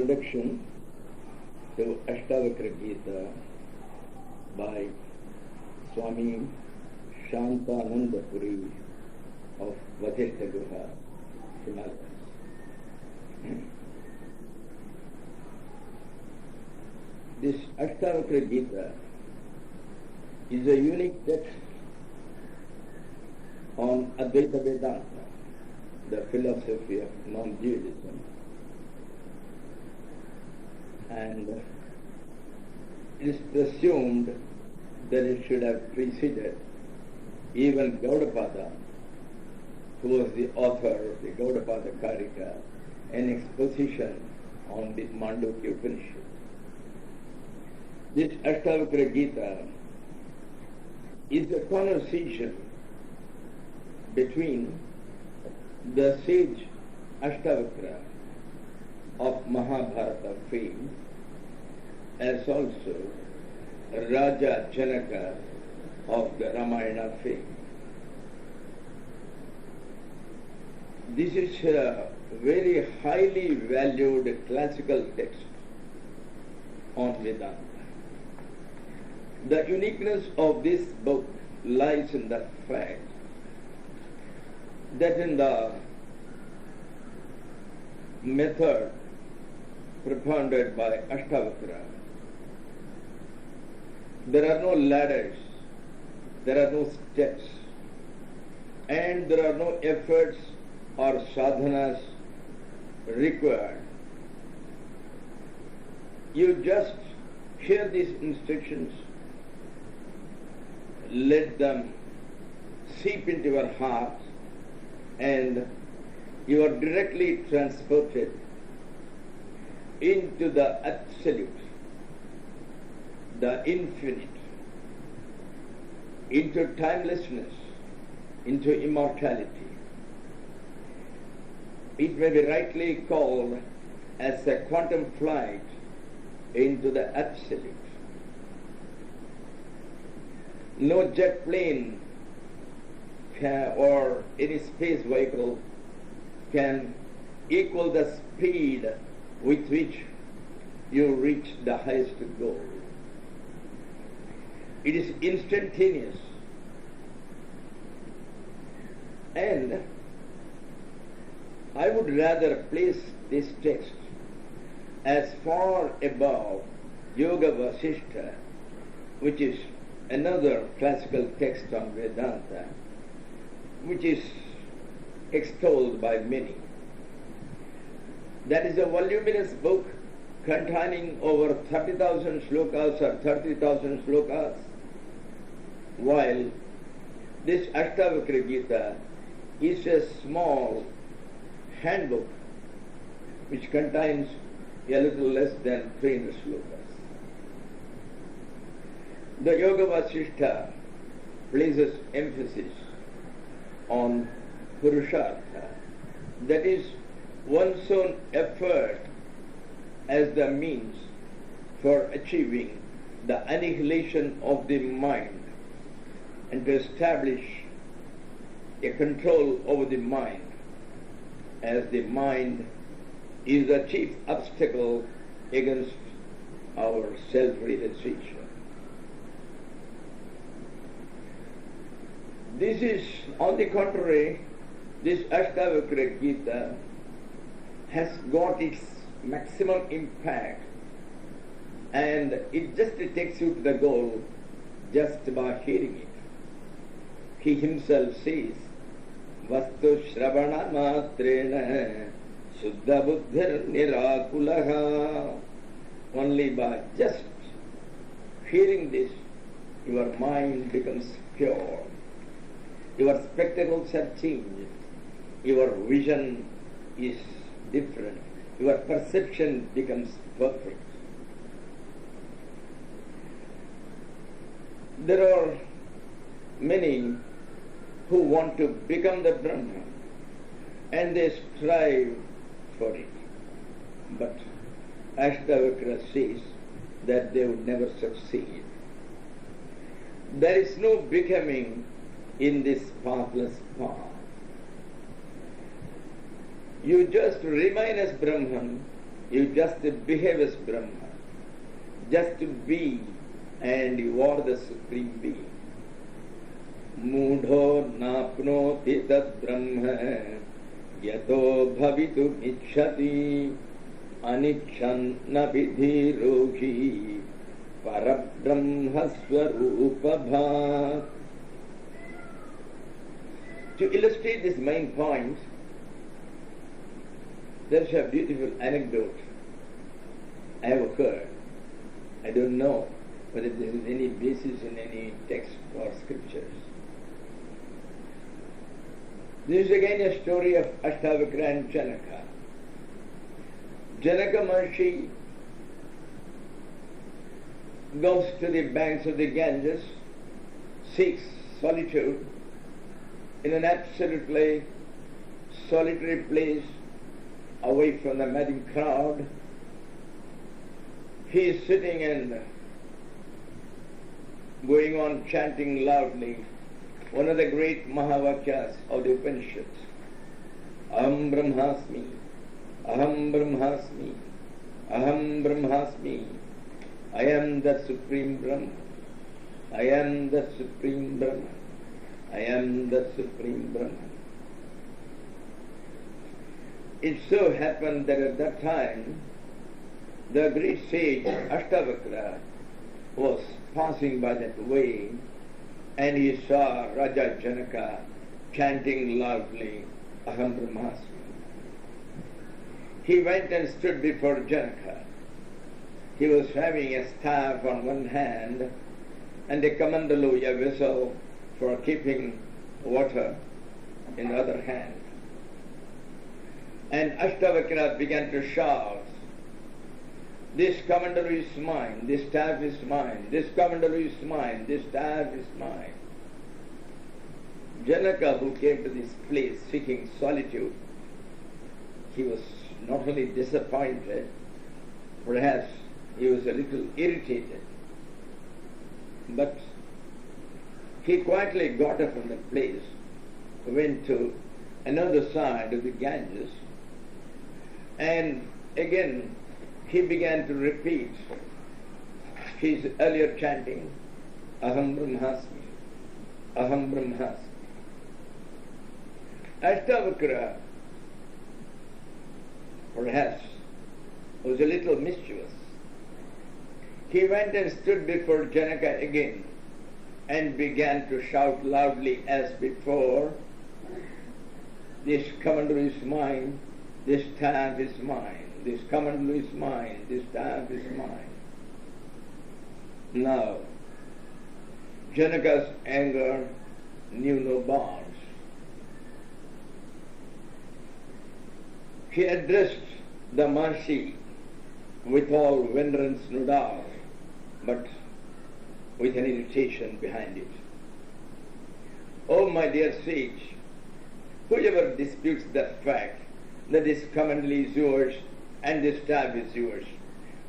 introduction to Ashtavakra Gita by Swami Shantananda Puri of Vasishta Guha, Himalayas. This Ashtavakra Gita is a unique text on Advaita Vedanta, the philosophy of non-dualism. And it is presumed that it should have preceded even Gaudapada, who was the author of the Gaudapada Karika, an exposition on the Mandukya Upanishad. This Ashtavakra Gita is a conversation between the sage Ashtavakra of Mahabharata fame, as also Raja Janaka of the Ramayana fame. This is a very highly valued classical text on Vedanta. The uniqueness of this book lies in the fact that in the method propounded by Ashtavakra, there are no ladders, there are no steps, and there are no efforts or sadhanas required. You just hear these instructions, let them seep into your heart, and you are directly transported into the absolute, the infinite, into timelessness, into immortality. It may be rightly called as a quantum flight into the absolute. No jet plane or any space vehicle can equal the speed with which you reach the highest goal. It is instantaneous, and I would rather place this text as far above Yoga Vasishta, which is another classical text on Vedanta, which is extolled by many. That is a voluminous book containing over 30,000 slokas or 30,000 slokas, while this Ashtavakra Gita is a small handbook which contains a little less than 300 slokas. The Yoga Vasishta places emphasis on Purushartha, that is, one's own effort as the means for achieving the annihilation of the mind and to establish a control over the mind, as the mind is the chief obstacle against our self-realization. This is, on the contrary, this Ashtavakra Gita has got its maximum impact, and it just takes you to the goal just by hearing it. He himself says, Vastu Shravana Matrena Suddha Buddhir Nirakulaha. Only by just hearing this, your mind becomes pure. Your spectacles have changed. Your vision is different. Your perception becomes perfect. There are many who want to become the Brahman, and they strive for it. But Ashtavakra says that they would never succeed. There is no becoming in this pathless path. You just remain as Brahman You just behave as Brahma. Just be, and you are the Supreme Being. Mudho napnoti tad brahma yato bhavitu ichhati anichanna vidhi rohi parabrahma swarupa bha. To illustrate this main point, there is a beautiful anecdote I have heard. I don't know whether there is any basis in any text or scriptures. This is again a story of Ashtavakra and Janaka. Janaka Maharshi goes to the banks of the Ganges, seeks solitude in an absolutely solitary place away from the madding crowd. He is sitting and going on chanting loudly one of the great Mahavakyas of the Upanishads. Aham Brahmasmi, Aham Brahmasmi, Aham Brahmasmi. I am the Supreme Brahman. I am the Supreme Brahman. I am the Supreme Brahman. It so happened that at that time, the great sage Ashtavakra was passing by that way, and he saw Raja Janaka chanting loudly, Aham Brahmasmi. He went and stood before Janaka. He was having a staff on one hand and a kamandalu, a vessel for keeping water, in the other hand. And Ashtavakra began to shout, this kamandalu is mine, this staff is mine, this kamandalu is mine, this staff is mine. Janaka, who came to this place seeking solitude, he was not only disappointed, perhaps he was a little irritated, but he quietly got up from the place, went to another side of the Ganges, and again he began to repeat his earlier chanting, Aham Brahmasmi, Aham Brahmasmi. Ashtavakra perhaps was a little mischievous. He went and stood before Janaka again and began to shout loudly as before, this kamandalu is mine, this staff is mine, this kamandalu is mine, this staff is mine. Now, Janaka's anger knew no bounds. He addressed the Maharshi with all venerance, no doubt, but with an irritation behind it. Oh, my dear sage, whoever disputes the fact that this kamandalu is yours and this staff is yours,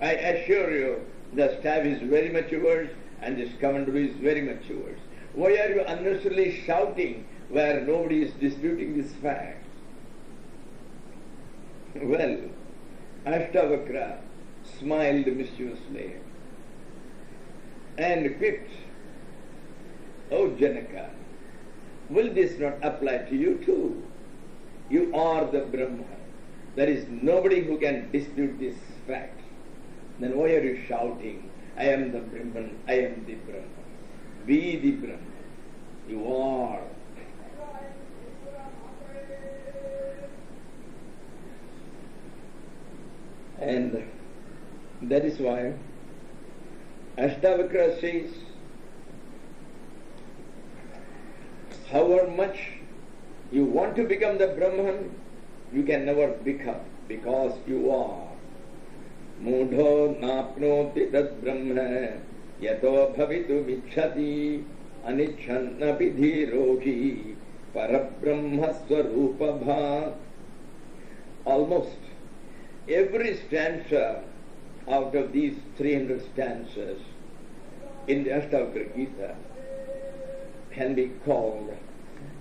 I assure you the staff is very much yours and this kamandalu is very much yours. Why are you unnecessarily shouting where nobody is disputing this fact? Well, Ashtavakra smiled mischievously and quipped, Oh Janaka, will this not apply to you too? You are the Brahma. There is nobody who can dispute this fact. Then why are you shouting, I am the Brahman, I am the Brahman? Be the Brahman. You are. And that is why Ashtavakra says, however much you want to become the Brahman, you can never become, because you are. Mudho napnoti tad brahma yato bhavitu vichhati anichanna vidhi rogi parabrahma swarupa bha. Almost every stanza out of these 300 stanzas in the Ashtavakra Gita can be called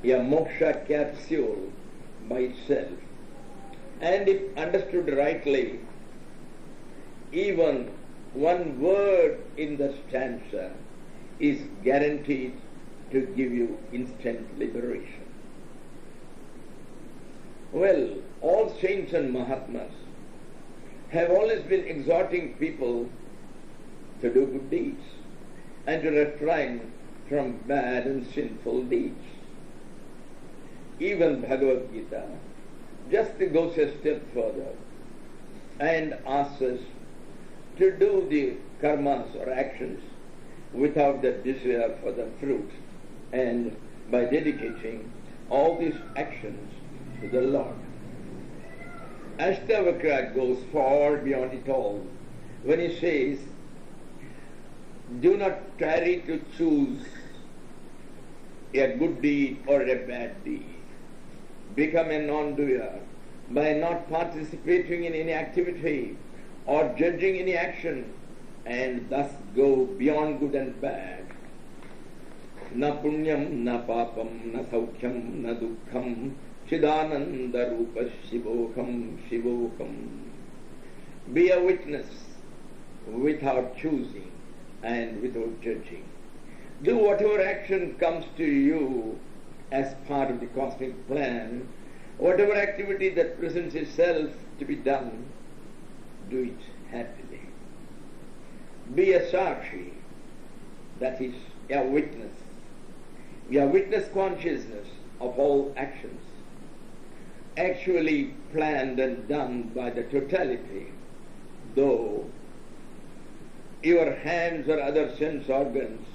a moksha capsule by itself. And if understood rightly, even one word in the stanza is guaranteed to give you instant liberation. Well, all saints and Mahatmas have always been exhorting people to do good deeds and to refrain from bad and sinful deeds. Even Bhagavad Gita just goes a step further and asks us to do the karmas or actions without the desire for the fruit, and by dedicating all these actions to the Lord. Ashtavakra goes far beyond it all when he says, do not tarry to choose a good deed or a bad deed. Become a non-doer by not participating in any activity or judging any action, and thus go beyond good and bad. Na punyam, na papam, na saukhyam, na dukkham, chidananda rupa shivoham, shivoham. Be a witness without choosing and without judging. Do whatever action comes to you as part of the cosmic plan, whatever activity that presents itself to be done, do it happily. Be a sakshi, that is a witness. Be a witness consciousness of all actions, actually planned and done by the totality, though your hands or other sense organs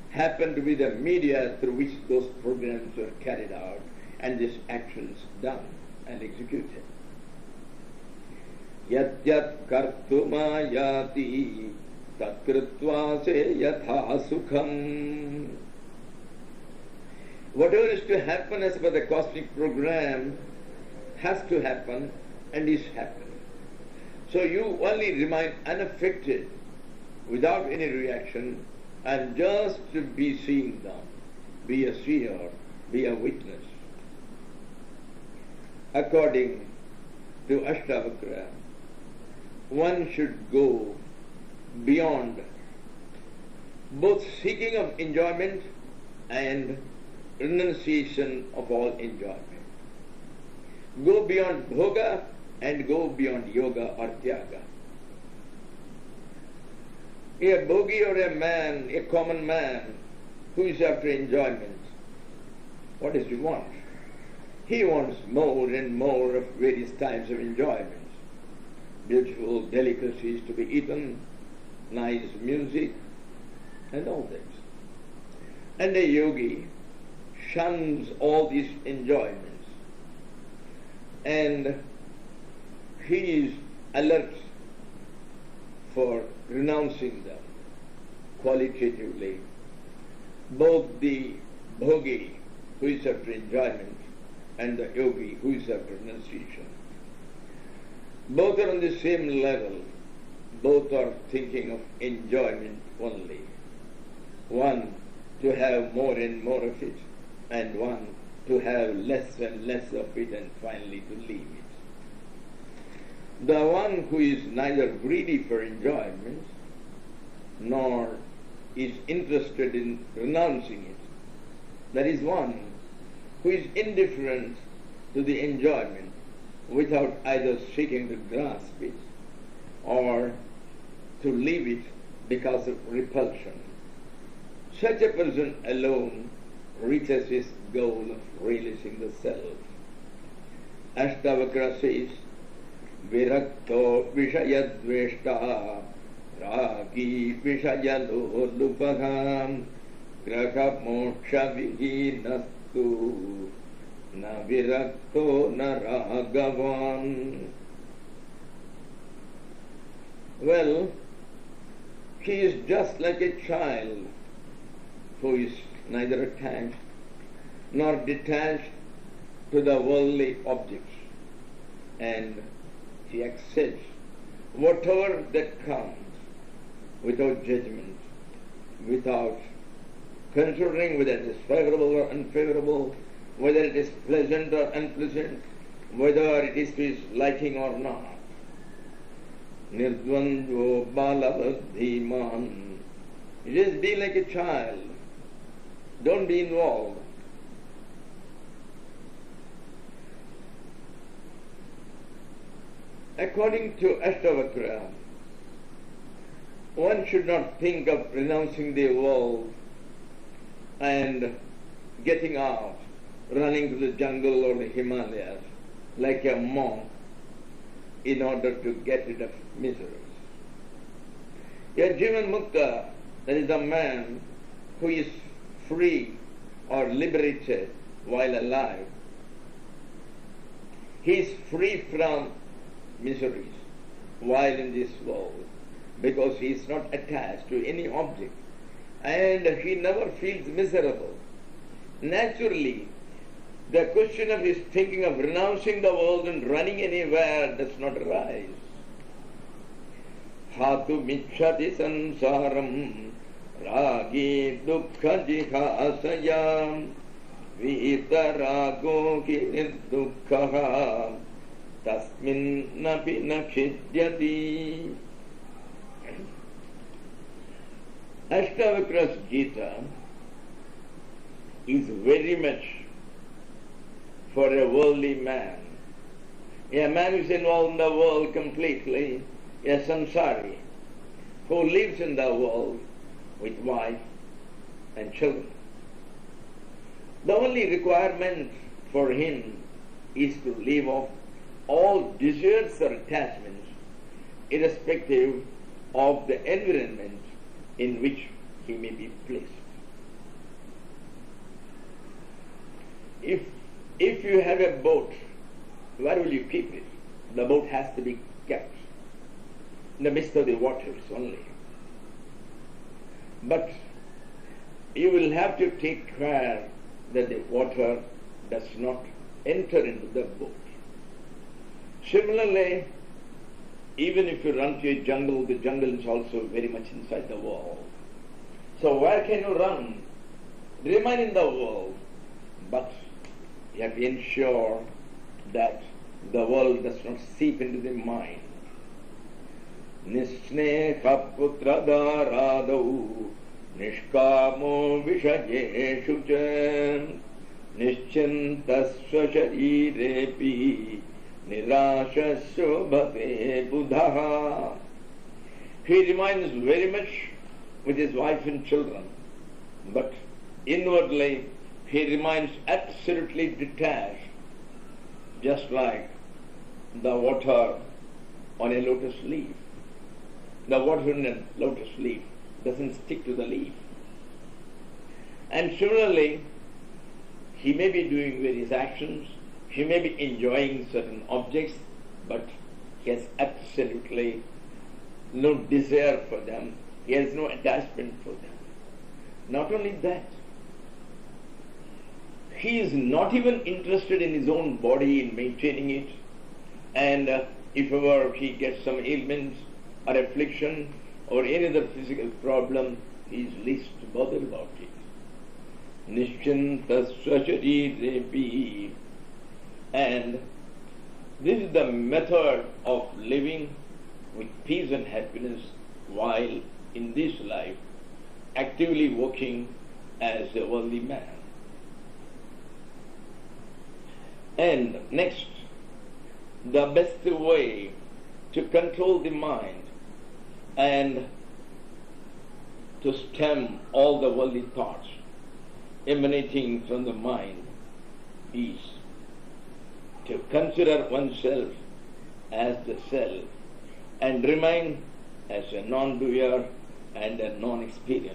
happen to be the media through which those programs were carried out and these actions done and executed. Yat yat kartumayati tatkritva se yatha sukham. Whatever is to happen as per the cosmic program has to happen and is happening. So you only remain unaffected without any reaction and just to be seeing them. Be a seer, be a witness. According to Ashtavakra, one should go beyond both seeking of enjoyment and renunciation of all enjoyment. Go beyond bhoga and go beyond yoga or tyaga. A bhogi or a man, a common man who is after enjoyment, what does he want? He wants more and more of various types of enjoyments. Beautiful delicacies to be eaten, nice music, and all this. And a yogi shuns all these enjoyments, and he is alert for renouncing them qualitatively. Both the bhogi, who is after enjoyment, and the yogi, who is after renunciation, both are on the same level. Both are thinking of enjoyment only. One to have more and more of it, and one to have less and less of it and finally to leave it. The one who is neither greedy for enjoyment nor is interested in renouncing it, that is one who is indifferent to the enjoyment without either seeking to grasp it or to leave it because of repulsion. Such a person alone reaches his goal of realizing the self. Ashtavakra says, Virakto Vishayadveshta Ragi Vishayalo Lupaham Graha Moksha Vihinastu Na Virakto Na Ragavan. Well, he is just like a child who is neither attached nor detached to the worldly objects, and he accepts whatever that comes without judgment, without considering whether it is favorable or unfavorable, whether it is pleasant or unpleasant, whether it is to his liking or not. Nirdvandvo balavadhiman. Just be like a child. Don't be involved. According to Ashtavakra, one should not think of renouncing the world and getting out, running to the jungle or the Himalayas like a monk in order to get rid of miseries. A Jivan Mukta, that is a man who is free or liberated while alive. He is free from miseries while in this world because he is not attached to any object and he never feels miserable. Naturally, the question of his thinking of renouncing the world and running anywhere does not arise. Hatu michhati sansaram ragi dukkha jihasayam vitarago kirdukkaha tasmin napi nakshidyati. Ashtavakra's Gita is very much for a worldly man. A man who is involved in the world completely, a samsari, who lives in the world with wife and children. The only requirement for him is to leave off all desires or attachments, irrespective of the environment in which he may be placed. If you have a boat, where will you keep it? The boat has to be kept in the midst of the waters only. But you will have to take care that the water does not enter into the boat. Similarly, even if you run to a jungle, the jungle is also very much inside the world. So where can you run? Remain in the world, but you have to ensure that the world does not seep into the mind. Nisneha putra dharadau nishkamo vishajeshu ch nischintasva sharirepi nirashasya bhate buddha. He remains very much with his wife and children, but inwardly he remains absolutely detached, just like the water on a lotus leaf. The water in a lotus leaf doesn't stick to the leaf. And similarly, he may be doing various actions, he may be enjoying certain objects, but he has absolutely no desire for them, he has no attachment for them. Not only that, he is not even interested in his own body, in maintaining it, and if ever he gets some ailments or affliction or any other physical problem, he is least bothered about it. Nischintasva sharirepi. And this is the method of living with peace and happiness while in this life actively working as a worldly man. And next, the best way to control the mind and to stem all the worldly thoughts emanating from the mind is to consider oneself as the self and remain as a non-doer and a non-experiencer.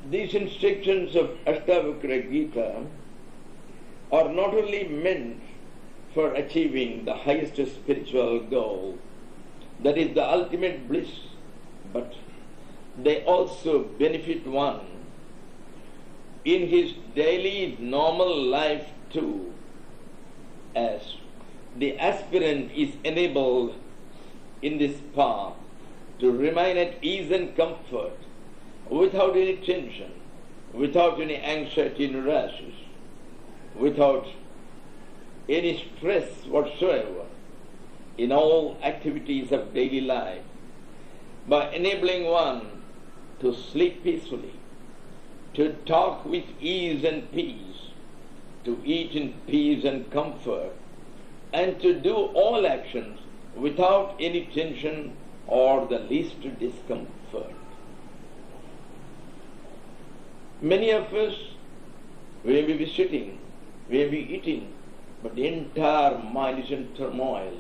These instructions of Ashtavakra Gita are not only meant for achieving the highest spiritual goal, that is the ultimate bliss, but they also benefit one in his daily normal life too, as the aspirant is enabled in this path to remain at ease and comfort without any tension, without any anxiety and rashes, without any stress whatsoever in all activities of daily life, by enabling one to sleep peacefully, to talk with ease and peace, to eat in peace and comfort, and to do all actions without any tension or the least discomfort. Many of us, we may be sitting, we may be eating, but the entire mind is in turmoil,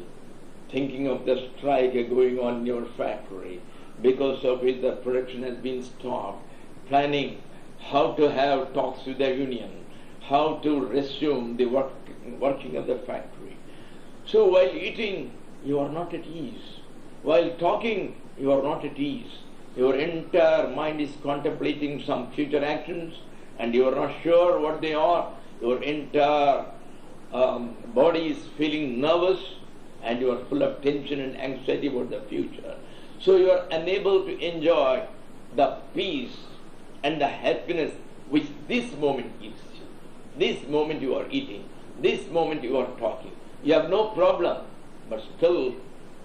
thinking of the strike going on in your factory, because of which the production has been stopped, planning how to have talks with the union, how to resume the working of the factory. So while eating, you are not at ease. While talking, you are not at ease. Your entire mind is contemplating some future actions, and you are not sure what they are. Your entire body is feeling nervous, and you are full of tension and anxiety about the future. So you are unable to enjoy the peace and the happiness which this moment gives you. This moment you are eating, this moment you are talking. You have no problem, but still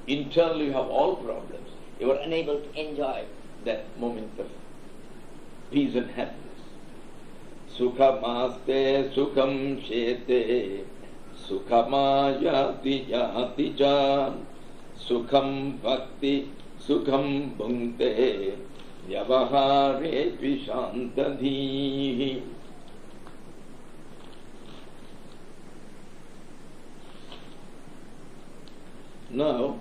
internally you have all problems. You are unable to enjoy that moment of peace and happiness. Sukhamaste sukham shete sukhamayati yati cha sukham bhakti sukham bhungte vyavahare vishantadhi. Now,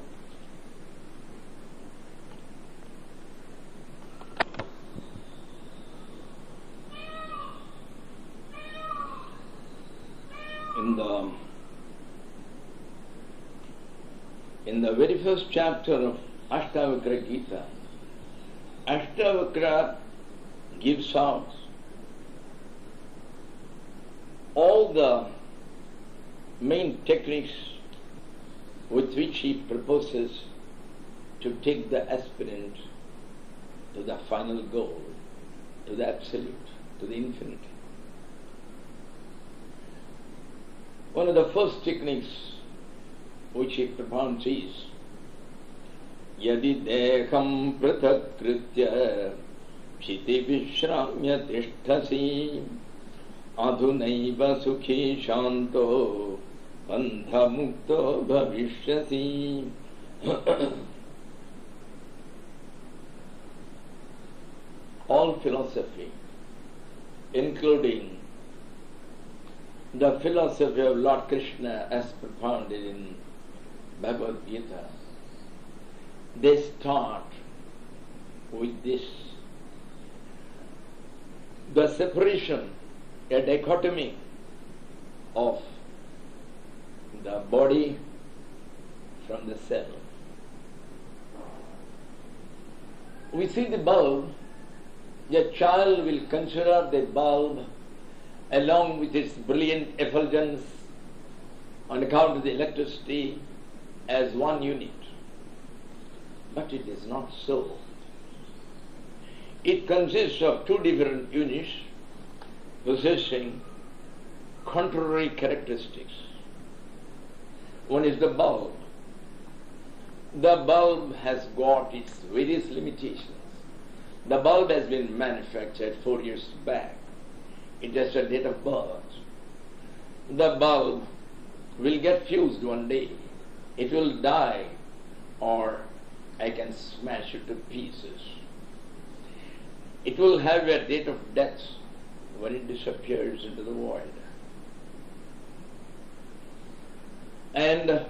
in the very first chapter of Ashtavakra Gita, Ashtavakra gives out all the main techniques with which he proposes to take the aspirant to the final goal, to the absolute, to the infinite. One of the first techniques which he propounds is Yadi deham prathakritya chiti vishramya tishtasi adhunaiva sukhi shanto bandha mukto bhavishyasi. All philosophy, including the philosophy of Lord Krishna as propounded in Bhagavad Gita, they start with this. The separation, a dichotomy of the body from the cell. We see the bulb, a child will consider the bulb along with its brilliant effulgence on account of the electricity as one unit. But it is not so. It consists of two different units possessing contrary characteristics. One is the bulb. The bulb has got its various limitations. The bulb has been manufactured 4 years back. It has a date of birth. The bulb will get fused one day. It will die, or I can smash it to pieces. It will have a date of death when it disappears into the void. And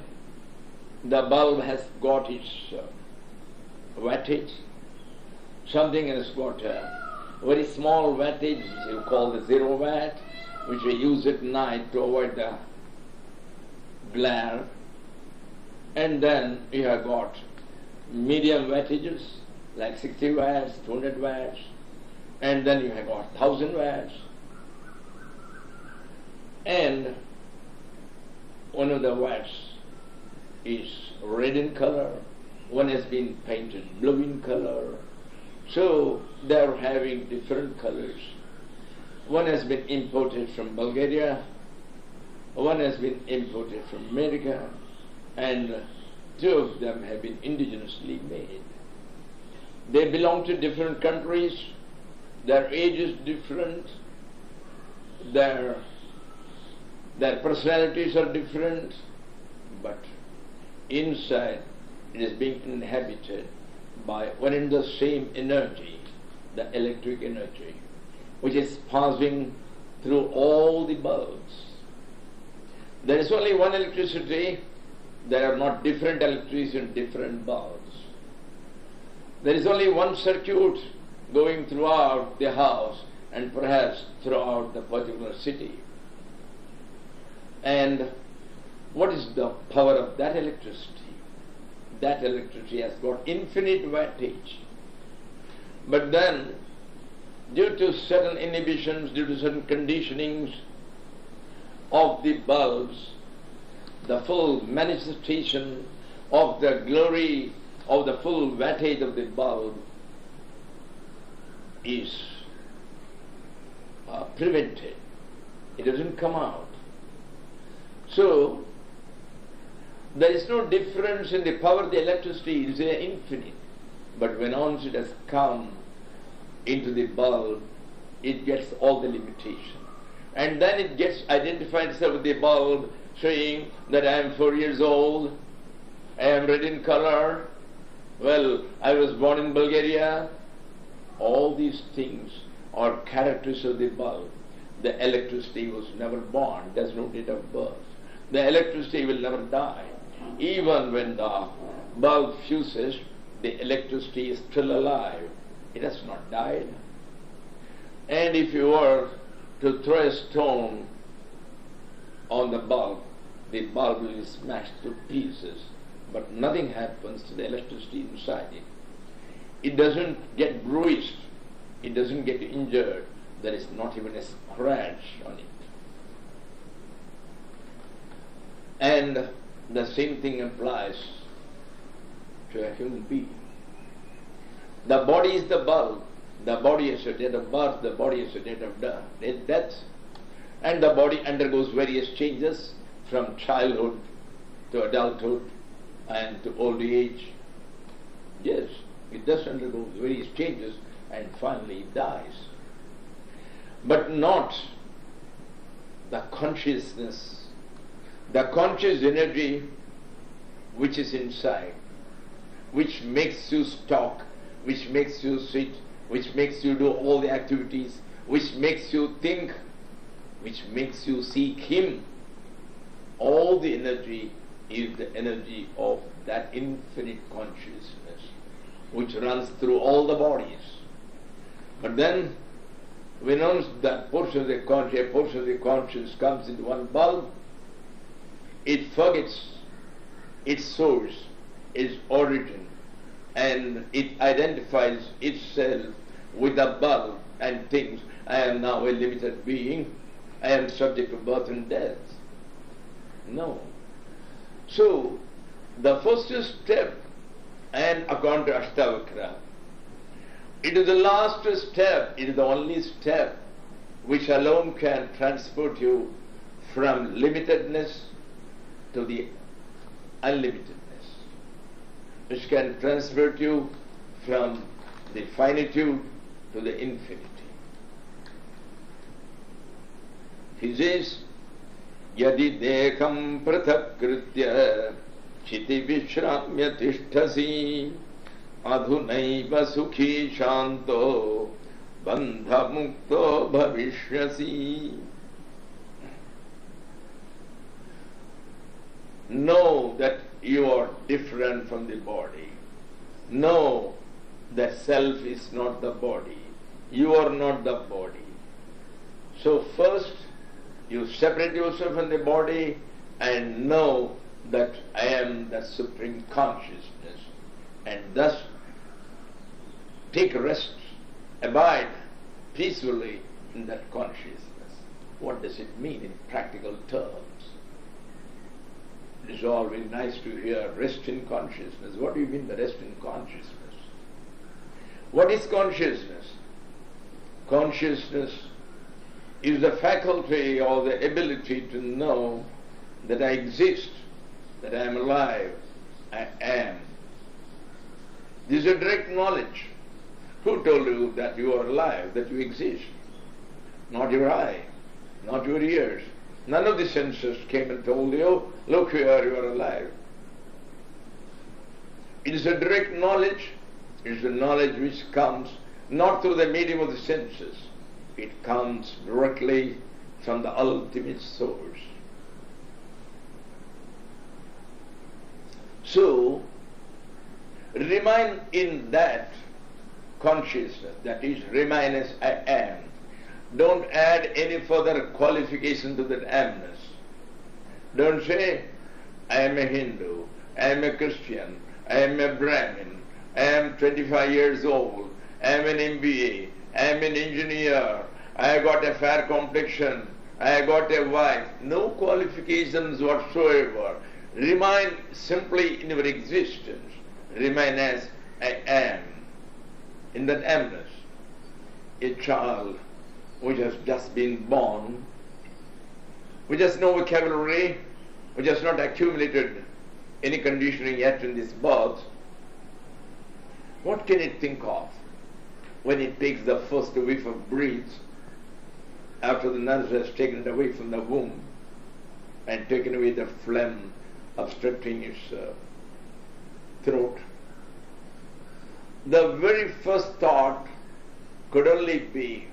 the bulb has got its wattage. Something has got a very small wattage, which you call the 0 watt, which we use at night to avoid the glare. And then you have got medium wattages, like 60 watts, 200 watts, and then you have got 1000 watts. And one of the watts is red in color, one has been painted blue in color. So they are having different colors. One has been imported from Bulgaria, one has been imported from America, and two of them have been indigenously made. They belong to different countries, their age is different, their personalities are different, but inside it is being inhabited by one and the same energy, the electric energy, which is passing through all the bulbs. There is only one electricity, there are not different electricity in different bulbs. There is only one circuit going throughout the house and perhaps throughout the particular city. And what is the power of that electricity? That electricity has got infinite wattage. But then, due to certain inhibitions, due to certain conditionings of the bulbs, the full manifestation of the glory of the full wattage of the bulb is prevented. It doesn't come out. So, there is no difference in the power of the electricity, it is infinite. But when once it has come into the bulb, it gets all the limitation. And then it gets identified itself with the bulb, saying that I am 4 years old, I am red in color, well, I was born in Bulgaria. All these things are characters of the bulb. The electricity was never born, there is no date of birth. The electricity will never die. Even when the bulb fuses, the electricity is still alive. It has not died. And if you were to throw a stone on the bulb will be smashed to pieces, but nothing happens to the electricity inside it. It doesn't get bruised, it doesn't get injured, there is not even a scratch on it. And the same thing applies to a human being. The body is the bulb. The body is a date of birth, the body is a date of death. And the body undergoes various changes from childhood to adulthood and to old age. Yes, it does undergo various changes and finally it dies. But not the consciousness, the conscious energy which is inside, which makes you talk, which makes you sit, which makes you do all the activities, which makes you think, which makes you seek Him. All the energy is the energy of that infinite consciousness which runs through all the bodies. But then, when once that portion of the conscience comes into one bulb, it forgets its source, its origin, and it identifies itself with the bulb and thinks, I am now a limited being, I am subject to birth and death. No. So, the first step, and according to Ashtavakra, it is the last step, it is the only step which alone can transport you from limitedness to the unlimitedness, which can transport you from the finitude to the infinity. He says, Yadi dekam prathakritya chiti vishramya tishtasi adhunaiva sukhi shanto bandha mukto bhavishyasi. Know that you are different from the body. Know that self is not the body. You are not the body. So first, you separate yourself from the body and know that I am the Supreme Consciousness, and thus take rest, abide peacefully in that consciousness. What does it mean in practical terms? It is all very nice to hear rest in consciousness. What do you mean by rest in consciousness? What is consciousness? Consciousness is the faculty or the ability to know that I exist, that I am alive, I am. This is a direct knowledge. Who told you that you are alive, that you exist? Not your eye, not your ears. None of the senses came and told you, look here, you are alive. It is a direct knowledge. It is a knowledge which comes not through the medium of the senses. It comes directly from the ultimate source. So, remain in that consciousness, that is, remain as I am. Don't add any further qualification to that amness. Don't say, I am a Hindu, I am a Christian, I am a Brahmin, I am 25 years old, I am an MBA, I am an engineer, I got a fair complexion, I got a wife. No qualifications whatsoever. Remain simply in your existence. Remain as I am. In that amness, a child which has just been born, which has no vocabulary, which has not accumulated any conditioning yet in this birth, what can it think of when it takes the first whiff of breath after the nurse has taken it away from the womb and taken away the phlegm obstructing its throat? The very first thought could only be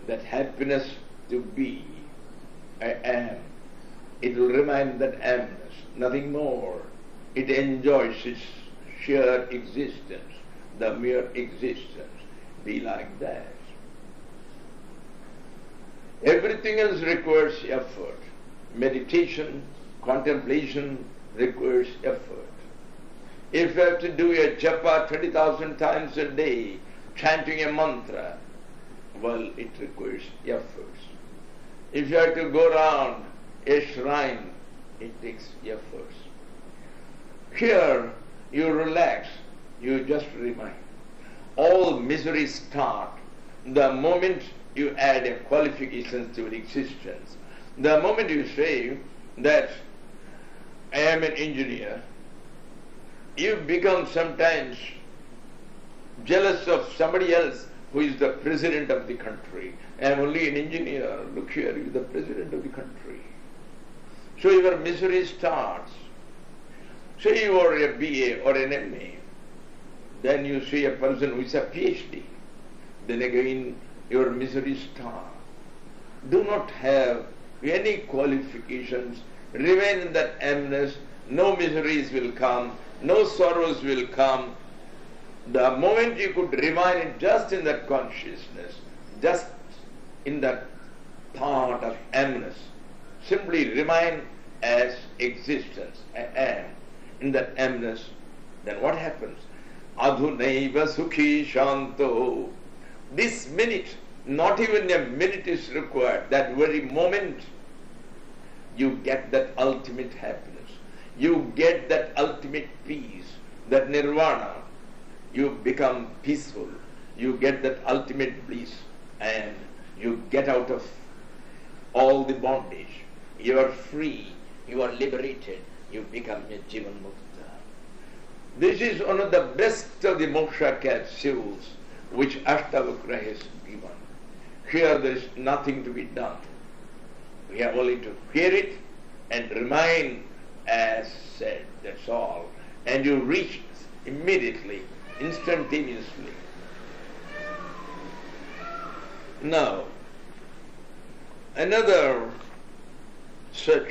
that happiness to be, I am. It will remain that amness, nothing more. It enjoys its sheer existence, the mere existence. Be like that. Everything else requires effort. Meditation, contemplation requires effort. If you have to do a japa 20,000 times a day, chanting a mantra, well, it requires efforts. If you have to go around a shrine, it takes efforts. Here, you relax, you just remain. All miseries start the moment you add a qualification to your existence. The moment you say that I am an engineer, you become sometimes jealous of somebody else who is the president of the country. I am only an engineer. Look here, you are the president of the country. So your misery starts. Say you are a BA or an MA. Then you see a person who is a PhD. Then again your misery starts. Do not have any qualifications. Remain in that amness. No miseries will come. No sorrows will come. The moment you could remain just in that consciousness, just in that thought of amness, simply remain as existence, I am, in that amness, then what happens? Adhunaiva sukhi shanto. This minute, not even a minute is required. That very moment, you get that ultimate happiness. You get that ultimate peace, that nirvana. You become peaceful. You get that ultimate bliss, and you get out of all the bondage. You are free. You are liberated. You become a Jivan Mukta. This is one of the best of the moksha capsules which Ashtavakra has given. Here there is nothing to be done. We have only to hear it and remain as said. That's all. And you reach immediately, instantaneously. Now, another such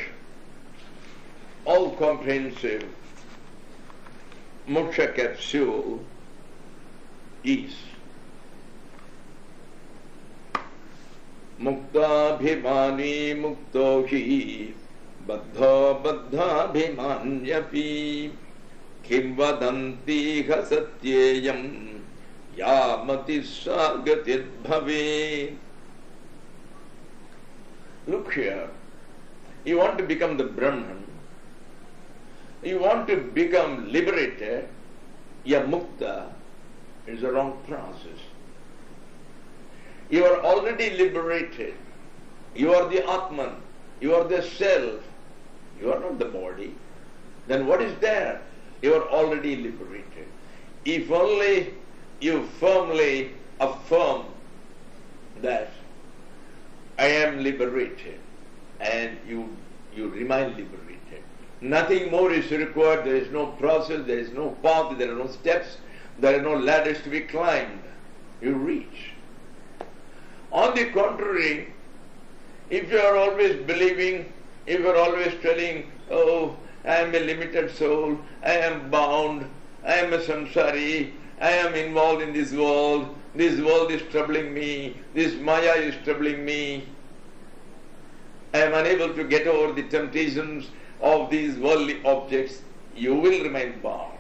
all-comprehensive moksha capsule is Muktabhimani muktohi baddha baddhabhimanyapi kim vadanti satyeyam yamati sargatit bhave. Look here, you want to become the Brahman, you want to become liberated, ya mukta, is a wrong process. You are already liberated. You are the Atman. You are the self. You are not the body. Then what is there? You are already liberated. If only you firmly affirm that I am liberated, and you remain liberated. Nothing more is required. There is no process, there is no path, there are no steps, there are no ladders to be climbed. You reach. On the contrary, if you are always believing, if you are always telling, oh, I am a limited soul, I am bound, I am a samsari, I am involved in this world is troubling me, this maya is troubling me, I am unable to get over the temptations of these worldly objects, you will remain bound.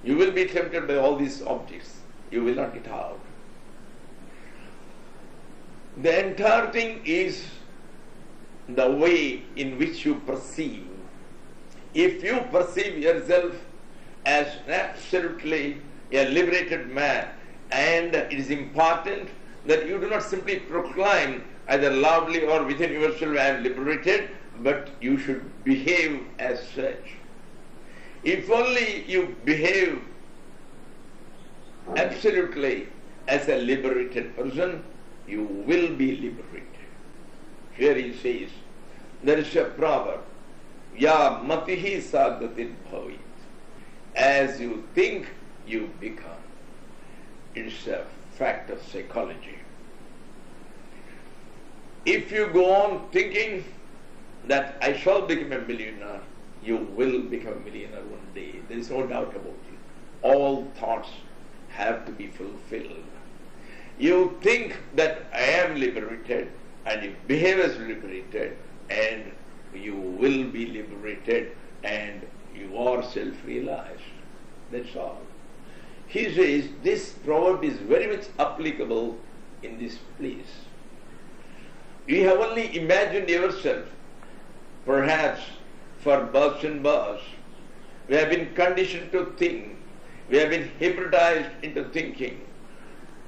You will be tempted by all these objects. You will not get out. The entire thing is the way in which you perceive. If you perceive yourself as absolutely a liberated man, and it is important that you do not simply proclaim either loudly or within yourself, I am liberated, but you should behave as such. If only you behave absolutely as a liberated person, you will be liberated. Here he says, there is a proverb, Ya matihi sagatit bhavit. As you think, you become. It's a fact of psychology. If you go on thinking that I shall become a millionaire, you will become a millionaire one day. There is no doubt about it. All thoughts have to be fulfilled. You think that I am liberated, and you behave as liberated, and you will be liberated, and you are self-realized. That's all. He says this proverb is very much applicable in this place. You have only imagined yourself, perhaps for bursts and bursts. We have been conditioned to think, we have been hypnotized into thinking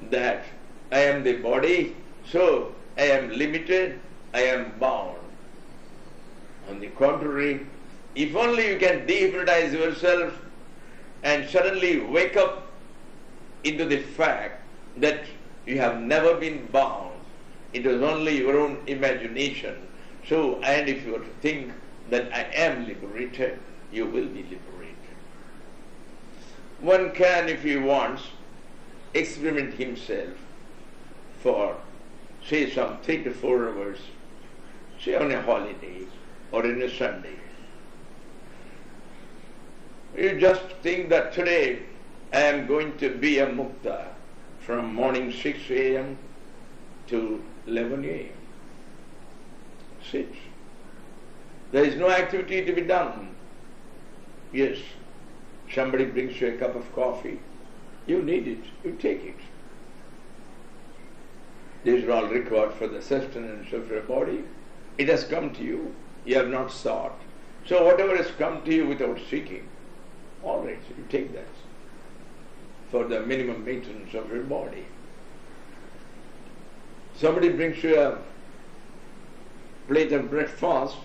that I am the body, so I am limited, I am bound. On the contrary, if only you can dehypnotize yourself and suddenly wake up into the fact that you have never been bound, it was only your own imagination. So, and if you were to think that I am liberated, you will be liberated. One can, if he wants, experiment himself for, say, some 3 to 4 hours, say on a holiday or in a Sunday. You just think that today I am going to be a mukta from morning 6 a.m. to 11 a.m. Sit. There is no activity to be done. Yes, somebody brings you a cup of coffee. You need it. You take it. These are all required for the sustenance of your body. It has come to you. You have not sought. So whatever has come to you without seeking, all right, so you take that for the minimum maintenance of your body. Somebody brings you a plate of breakfast,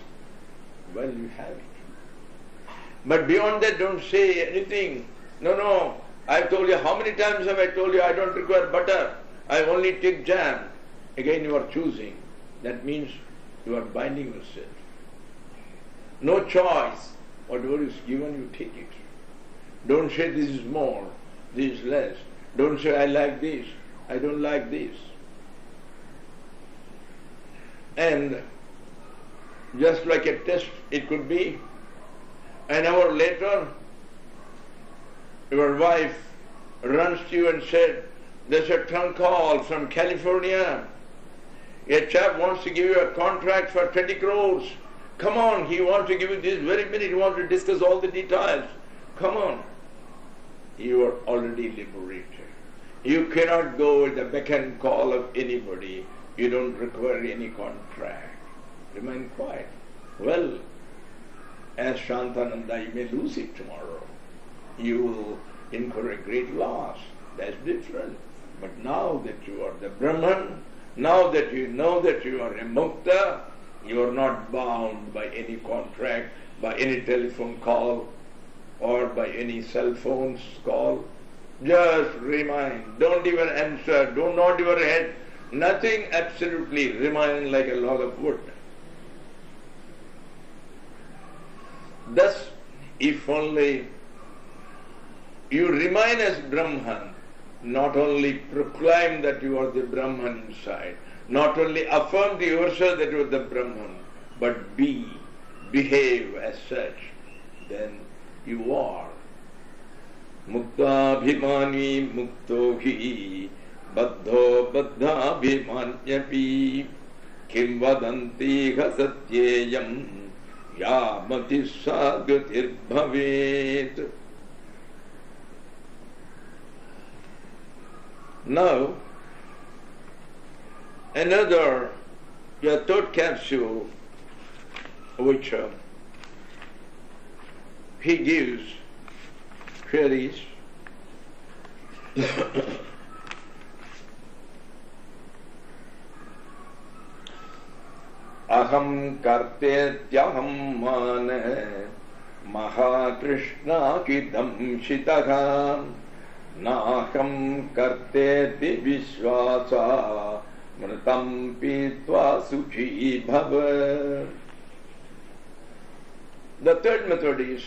well, you have it. But beyond that, don't say anything. No, I've told you, how many times have I told you I don't require butter? I only take jam. Again, you are choosing. That means you are binding yourself. No choice. Whatever is given, you take it. Don't say this is more, this is less. Don't say I like this, I don't like this. And just like a test, it could be an hour later, your wife runs to you and said, there's a trunk call from California. A chap wants to give you a contract for 20 crores. Come on, he wants to give you this very minute, he wants to discuss all the details. Come on. You are already liberated. You cannot go with the beck and call of anybody. You don't require any contract. Remain quiet. Well, as Shantananda, you may lose it tomorrow. You will incur a great loss. That's different. But now that you are the Brahman, Now that you know that you are a mukta, you are not bound by any contract, by any telephone call, or by any cell phone's call. Just remain. Don't even answer. Don't nod your head. Nothing, absolutely. Remain like a log of wood. Thus, if only you remain as Brahman, not only proclaim that you are the Brahman inside, not only affirm to yourself that you are the Brahman, but behave as such, then you are. Mukta bhimani mukto hi baddho baddha bhimanyapi kim vadanti ha satyeyam yamati sagatir bhavet. Now, another, your third capsule, which he gives, here is Aham kartetyaham mane Mahakrishna kidam shitaha Naham karteti vishvasa mritam pitva sukhi bhava. The third method is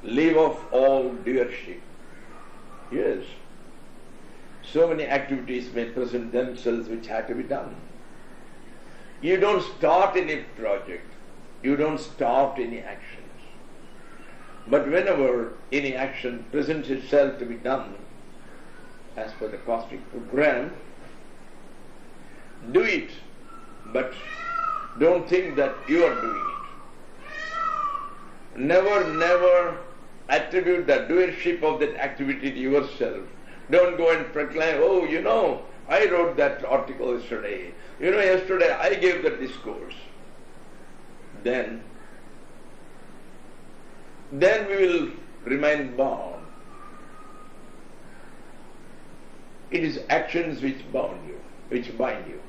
leave off all doership. Yes, so many activities may present themselves which have to be done. You don't start any project, you don't start any actions. But whenever any action presents itself to be done as per the cosmic program, do it, but don't think that you are doing it. Never attribute the doership of that activity to yourself. Don't go and proclaim, oh, I wrote that article yesterday. Yesterday I gave that discourse. Then we will remain bound. It is actions which bind you.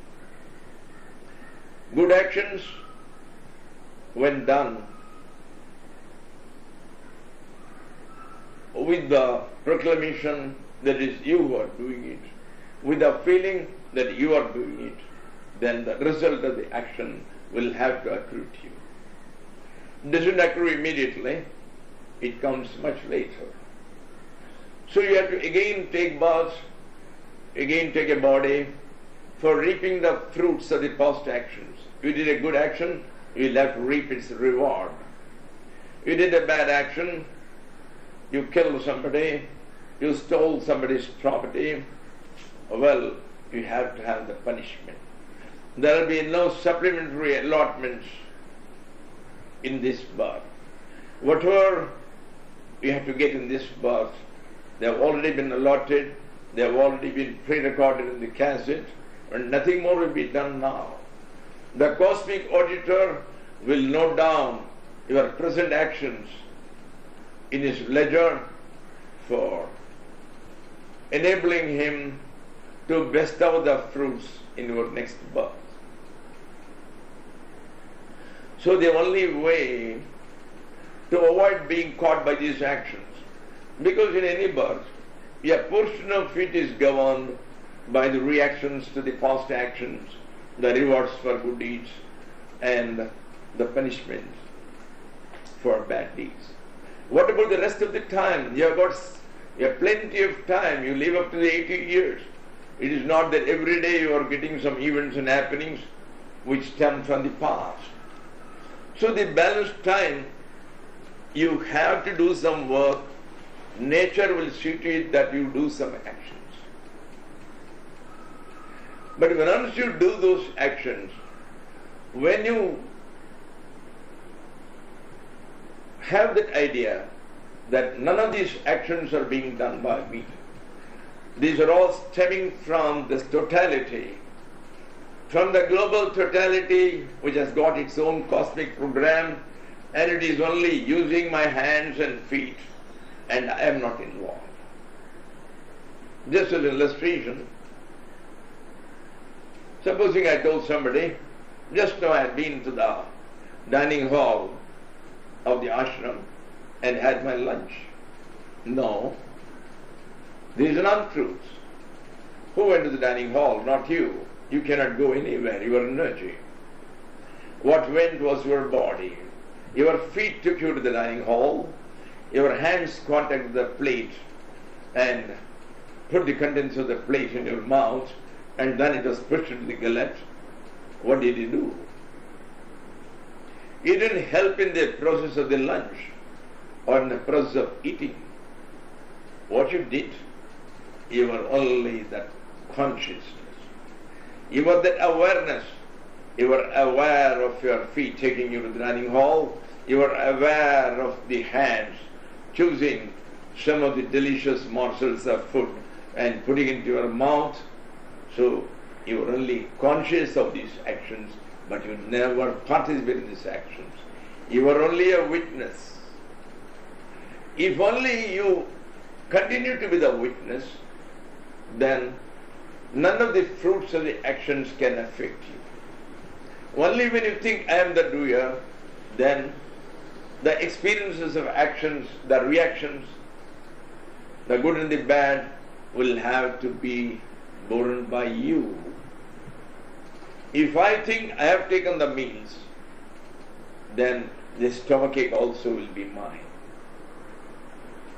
Good actions, when done with the proclamation that is you are doing it, with the feeling that you are doing it, then the result of the action will have to accrue to you. It doesn't accrue immediately, it comes much later. So you have to again take baths, again take a body for reaping the fruits of the past actions. You did a good action, you will have to reap its reward. You did a bad action, you killed somebody, you stole somebody's property, well, you have to have the punishment. There will be no supplementary allotments in this birth. Whatever you have to get in this birth, they have already been allotted, they have already been pre-recorded in the cassette, and nothing more will be done now. The cosmic auditor will note down your present actions in his ledger for enabling him to bestow the fruits in your next birth. So the only way to avoid being caught by these actions, because in any birth, a portion of it is governed by the reactions to the past actions, the rewards for good deeds, and the punishment for bad deeds. What about the rest of the time? You have plenty of time. You live up to the 80 years. It is not that every day you are getting some events and happenings which stem from the past. So the balanced time, you have to do some work. Nature will see to it that you do some actions. But once you do those actions, when you have that idea that none of these actions are being done by me, these are all stemming from this totality, from the global totality which has got its own cosmic program, and it is only using my hands and feet, and I am not involved. Just as an illustration, Supposing I told somebody, just now I had been to the dining hall of the ashram and had my lunch. No, this is an untruth. Who went to the dining hall? Not you. You cannot go anywhere, your energy. What went was your body. Your feet took you to the dining hall, your hands contacted the plate and put the contents of the plate in your mouth, and then it was pushed into the gullet. What did you do? You didn't help in the process of the lunch or in the process of eating. What you did, you were only that consciousness. You were that awareness. You were aware of your feet taking you to the dining hall. You were aware of the hands choosing some of the delicious morsels of food and putting it into your mouth. So you were only conscious of these actions, but you never participated in these actions. You were only a witness. If only you continue to be the witness, then none of the fruits of the actions can affect you. Only when you think I am the doer, then the experiences of actions, the reactions, the good and the bad will have to be borne by you. If I think I have taken the meals, then the stomachache also will be mine.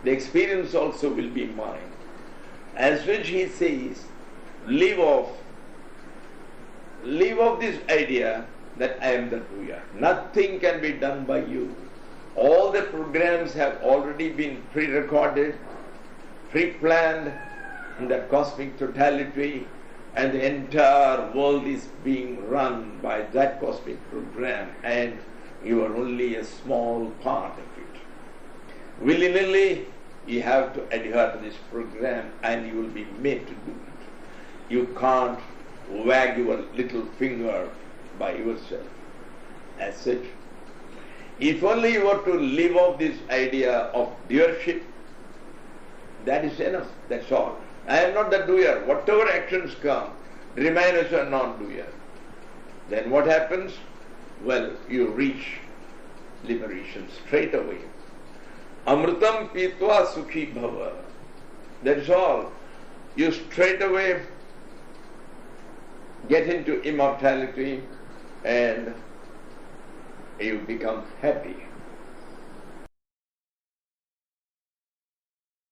The experience also will be mine. As which he says, leave off this idea that I am the doer. Nothing can be done by you. All the programs have already been pre-recorded, pre-planned in the cosmic totality, and the entire world is being run by that cosmic program, and you are only a small part of it. Willy-nilly, you have to adhere to this program and you will be made to do it. You can't wag your little finger by yourself. As such, if only you were to live off this idea of doership, that is enough, that's all. I am not the doer. Whatever actions come, remain as a non-doer. Then what happens? Well, you reach liberation straight away. Amritam pitva sukhi bhava. That's all. You straight away get into immortality and you become happy.